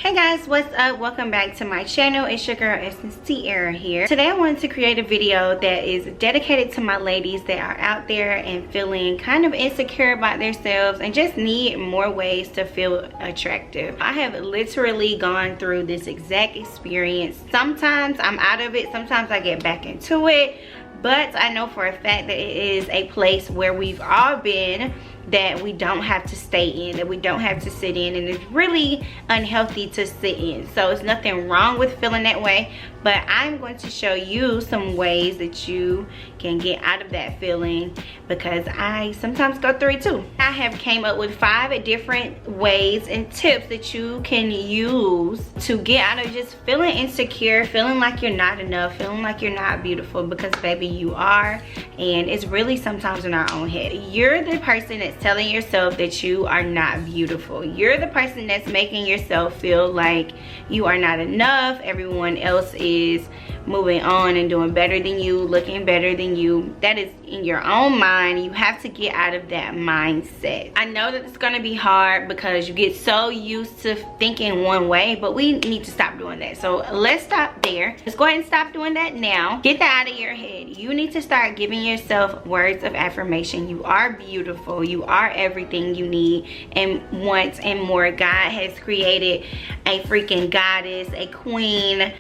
Hey guys, what's up? Welcome back to my channel. It's your girl Essence Tierra here. Today I wanted to create a video that is dedicated to my ladies that are out there and feeling kind of insecure about themselves and just need more ways to feel attractive. I have literally gone through this exact experience. Sometimes I'm out of it, sometimes I get back into it, but I know for a fact that it is a place where we've all been, that we don't have to stay in, that we don't have to sit in, and it's really unhealthy to sit in. So it's nothing wrong with feeling that way, but I'm going to show you some ways that you can get out of that feeling, because I sometimes go through it too. I have came up with 5 different ways and tips that you can use to get out of just feeling insecure, feeling like you're not enough, feeling like you're not beautiful, because baby, you are. And it's really sometimes in our own head. You're the person that's telling yourself that you are not beautiful. You're the person that's making yourself feel like you are not enough. Everyone else is moving on and doing better than you, looking better than you. That is in your own mind. You have to get out of that mindset. I know that it's gonna be hard because you get so used to thinking one way, but we need to stop doing that. So let's stop there. Let's go ahead and stop doing that now. Get that out of your head. You need to start giving yourself words of affirmation. You are beautiful. You are everything you need and want and more. God has created a freaking goddess, a queen.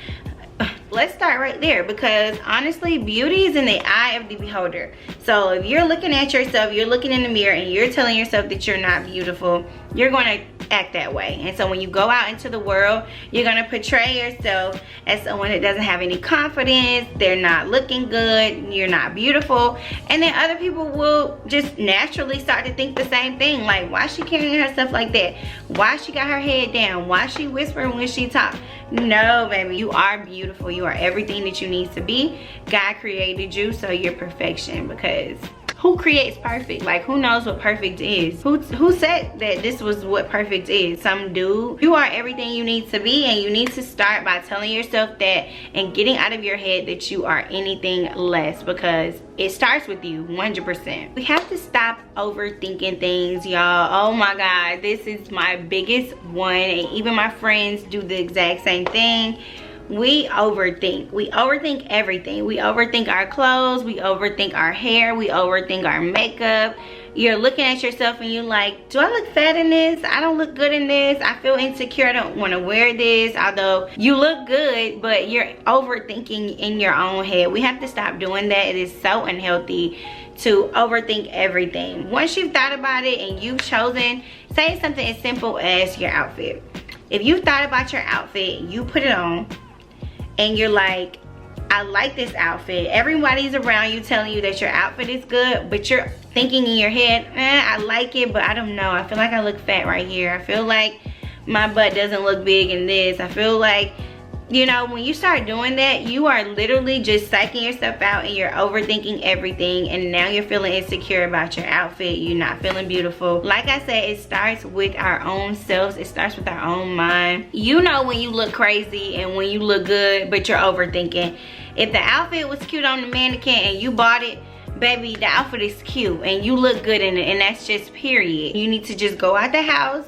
Let's start right there, because honestly, beauty is in the eye of the beholder. So if you're looking at yourself, you're looking in the mirror and you're telling yourself that you're not beautiful, you're going to act that way. And so when you go out into the world, you're going to portray yourself as someone that doesn't have any confidence, they're not looking good, you're not beautiful, and then other people will just naturally start to think the same thing, like, why is she carrying herself like that? Why she got her head down? Why is she whispering when she talks? No, baby, you are beautiful. You are everything that you need to be. God created you, so you're perfection, because who creates perfect? Like, who knows what perfect is? Who said that this was what perfect is? Some dude. You are everything you need to be, and you need to start by telling yourself that and getting out of your head that you are anything less, because it starts with you 100%. We have to stop overthinking things, y'all. Oh my God, this is my biggest one, and even my friends do the exact same thing. We overthink everything. We overthink our clothes, we overthink our hair, we overthink our makeup. You're looking at yourself and you're like, do I look fat in this? I don't look good in this. I feel insecure, I don't want to wear this. Although you look good, but you're overthinking in your own head. We have to stop doing that. It is so unhealthy to overthink everything. Once you've thought about it and you've chosen, say something as simple as your outfit. If you thought about your outfit, you put it on, and you're like, I like this outfit. Everybody's around you telling you that your outfit is good, but you're thinking in your head, I like it, but I don't know. I feel like I look fat right here. I feel like my butt doesn't look big in this. I feel like, you know, when you start doing that, you are literally just psyching yourself out and you're overthinking everything, and now you're feeling insecure about your outfit. You're not feeling beautiful. Like I said, it starts with our own selves. It starts with our own mind. You know when you look crazy and when you look good, but you're overthinking. If the outfit was cute on the mannequin and you bought it, baby, the outfit is cute and you look good in it, and that's just period. You need to just go out the house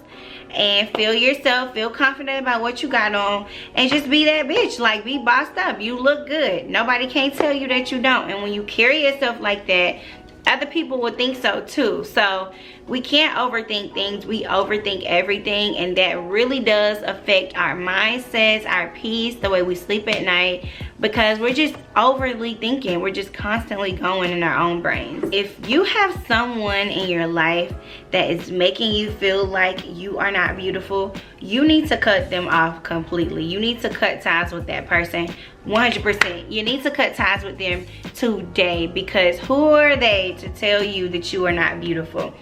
and feel yourself, feel confident about what you got on, and just be that bitch. Like, be bossed up. You look good. Nobody can't tell you that you don't. And when you carry yourself like that, other people will think so too. So we can't overthink things. We overthink everything, and that really does affect our mindsets, our peace, the way we sleep at night, because we're just overly thinking. We're just constantly going in our own brains. If you have someone in your life that is making you feel like you are not beautiful, you need to cut them off completely. You need to cut ties with that person 100%. You need to cut ties with them today, because who are they to tell you that you are not beautiful?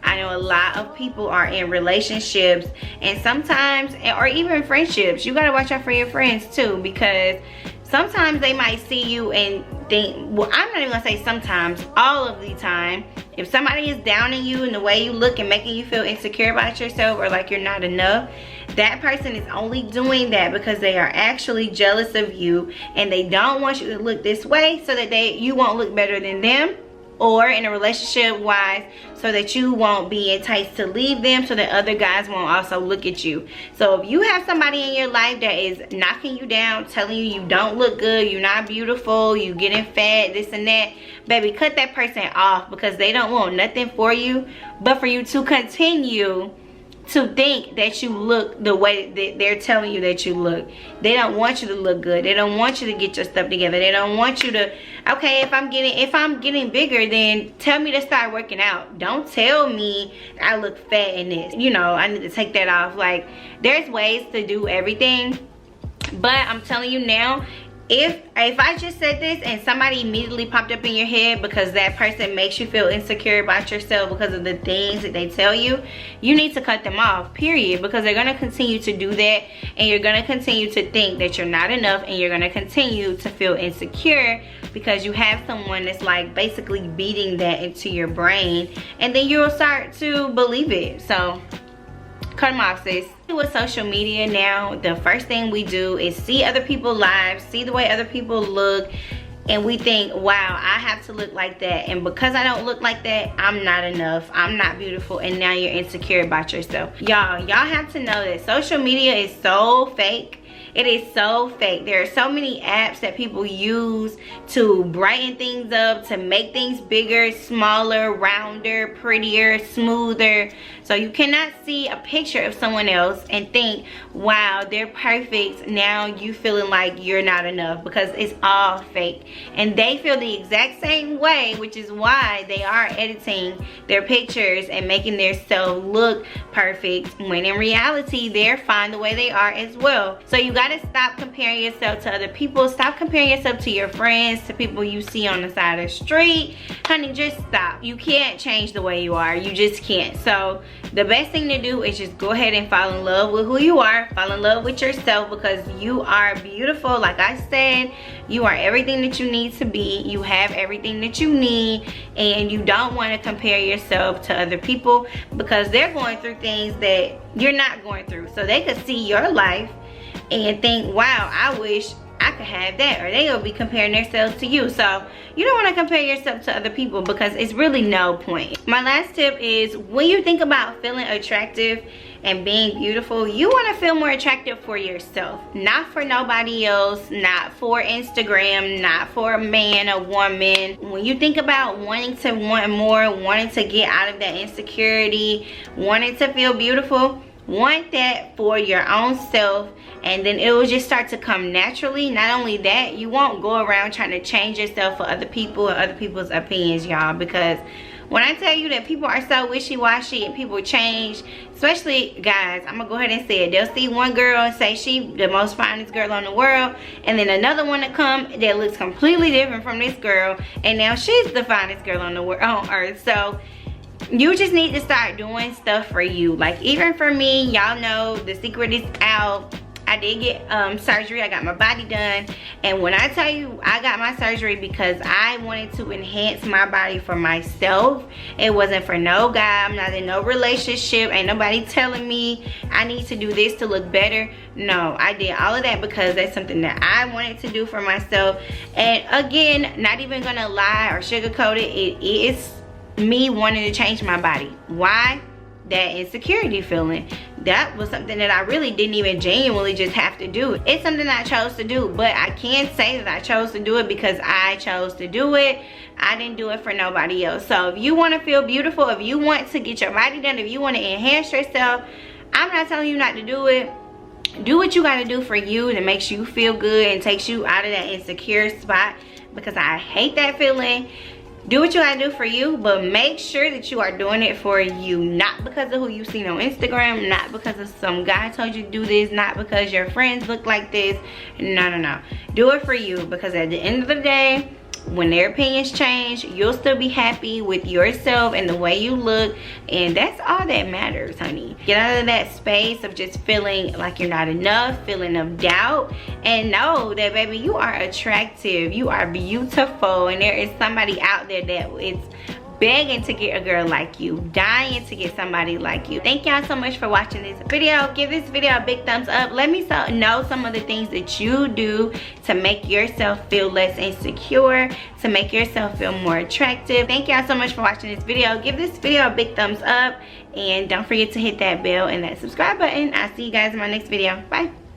I know a lot of people are in relationships, and sometimes, or even friendships, you gotta watch out for your friends too, because sometimes they might see you and think, well, I'm not even gonna say sometimes, all of the time, if somebody is downing you in the way you look and making you feel insecure about yourself or like you're not enough, that person is only doing that because they are actually jealous of you, and they don't want you to look this way so that you won't look better than them. or in a relationship wise, so that you won't be enticed to leave them, so that other guys won't also look at you. So if you have somebody in your life that is knocking you down, telling you you don't look good, you're not beautiful, you getting fat, this and that, baby, cut that person off, because they don't want nothing for you but for you to continue to think that you look the way that they're telling you that you look. They don't want you to look good. They don't want you to get your stuff together. They don't want you to, okay, if I'm getting bigger, then tell me to start working out. Don't tell me I look fat in this, you know, I need to take that off. Like, there's ways to do everything, but I'm telling you now, if I just said this and somebody immediately popped up in your head because that person makes you feel insecure about yourself because of the things that they tell you, you need to cut them off, period, because they're going to continue to do that, and you're going to continue to think that you're not enough, and you're going to continue to feel insecure because you have someone that's like basically beating that into your brain, and then you'll start to believe it. So cut them off, sis. With social media now, the first thing we do is see other people's lives, see the way other people look, and we think, wow, I have to look like that, and because I don't look like that, I'm not enough, I'm not beautiful, and now you're insecure about yourself. Y'all have to know that social media is so fake. It is so fake. There are so many apps that people use to brighten things up, to make things bigger, smaller, rounder, prettier, smoother. So you cannot see a picture of someone else and think, wow, they're perfect. Now you feeling like you're not enough, because it's all fake. And they feel the exact same way, which is why they are editing their pictures and making their self look perfect, when in reality, they're fine the way they are as well. So you gotta stop comparing yourself to other people. Stop comparing yourself to your friends, to people you see on the side of the street. Honey, just stop. You can't change the way you are. You just can't. So the best thing to do is just go ahead and fall in love with who you are. Fall in love with yourself, because you are beautiful. Like I said, you are everything that you need to be. You have everything that you need, and you don't want to compare yourself to other people, because they're going through things that you're not going through. So they could see your life and think, wow, I wish I could have that, or they'll be comparing themselves to you. So you don't want to compare yourself to other people, because it's really no point. My last tip is, when you think about feeling attractive and being beautiful, you want to feel more attractive for yourself, not for nobody else, not for Instagram, not for a man or woman. When you think about wanting to want more, wanting to get out of that insecurity, wanting to feel beautiful, want that for your own self, and then it will just start to come naturally. Not only that, you won't go around trying to change yourself for other people and other people's opinions, y'all, because when I tell you that people are so wishy-washy and people change, especially guys, I'm gonna go ahead and say it. They'll see one girl and say she the most finest girl in the world, and then another one to come that looks completely different from this girl, and now she's the finest girl on earth. So you just need to start doing stuff for you. Like, even for me, y'all know the secret is out. I did get surgery. I got my body done, and when I tell you I got my surgery because I wanted to enhance my body for myself, it wasn't for no guy. I'm not in no relationship. Ain't nobody telling me I need to do this to look better. No, I did all of that because that's something that I wanted to do for myself. And again, not even gonna lie or sugarcoat it, it is me wanting to change my body. Why? That insecurity feeling. That was something that I really didn't even genuinely just have to do. It's something that I chose to do, but I can't say that I chose to do it because I chose to do it. I didn't do it for nobody else. So if you want to feel beautiful, if you want to get your body done, if you want to enhance yourself, I'm not telling you not to do it. Do what you got to do for you that makes you feel good and takes you out of that insecure spot, because I hate that feeling. Do what you gotta do for you, but make sure that you are doing it for you, not because of who you seen on Instagram, not because of some guy told you to do this, not because your friends look like this. No. Do it for you, because at the end of the day, when their opinions change, you'll still be happy with yourself and the way you look, and that's all that matters, honey. Get out of that space of just feeling like you're not enough, feeling of doubt, and know that, baby, you are attractive, you are beautiful, and there is somebody out there that is begging to get a girl like you, dying to get somebody like you. Thank y'all so much for watching this video. Give this video a big thumbs up. Let me know some of the things that you do to make yourself feel less insecure, to make yourself feel more attractive. Thank y'all so much for watching this video. Give this video a big thumbs up, and don't forget to hit that bell and that subscribe button. I'll see you guys in my next video. Bye.